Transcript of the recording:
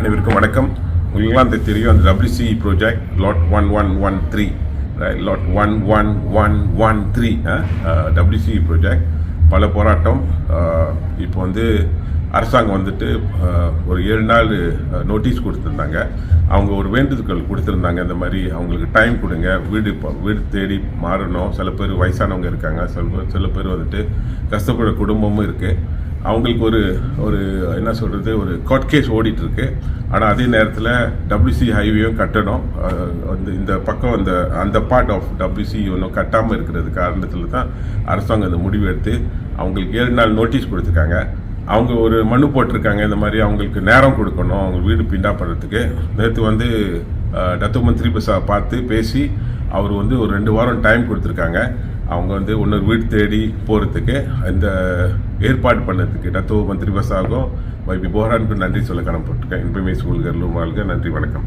அனைவருக்கும் வணக்கம். உங்களுக்குலாம் தெரியும் அந்த WCE project lot 1113 lot 11113 WCE project பல போராட்டம். இப்போ வந்து அரசாங்கம் வந்துட்டு ஒரு 7 நாள் நோட்டீஸ் கொடுத்துருந்தாங்க. அவங்க ஒரு வேண்டுதல்கள் கொடுத்துருந்தாங்க, இந்த மாதிரி அவங்களுக்கு டைம் கொடுங்க, வீடு தேடி மாறணும். சில பேர் வயசானவங்க இருக்காங்க, சில பேர் வந்துட்டு கஷ்டப்படுற குடும்பமும் இருக்குது. அவங்களுக்கு ஒரு என்ன சொல்கிறது, ஒரு கோர்ட் கேஸ் ஓடிட்டுருக்கு. ஆனால் அதே நேரத்தில் WCE ஹைவேயும் கட்டணும். இந்த பக்கம் அந்த பார்ட் ஆஃப் WCE ஒன்றும் கட்டாமல் இருக்கிறது காரணத்தில் தான் அரசாங்கம் இந்த முடிவு எடுத்து அவங்களுக்கு 7 நாள் நோட்டீஸ் கொடுத்துருக்காங்க. அவங்க ஒரு மனு போட்டிருக்காங்க, இந்த மாதிரி அவங்களுக்கு நேரம் கொடுக்கணும் அவங்க வீடு பிண்டாப்படுறதுக்கு. நேற்று வந்து டத்தோ மந்திரி பஸா பார்த்து பேசி அவர் வந்து ஒரு 2 வாரம் டைம் கொடுத்துருக்காங்க. அவங்க வந்து இன்னொரு வீடு தேடி போகிறதுக்கு இந்த ஏற்பாடு பண்ணதுக்கு டத்தோ மந்திரி பஸாகும் வைபி போரானுக்கு நன்றி சொல்ல கடமைப்பட்டிருக்கேன். இன்பமே சூழ்கர்லும் வாழ்க. நன்றி, வணக்கம்.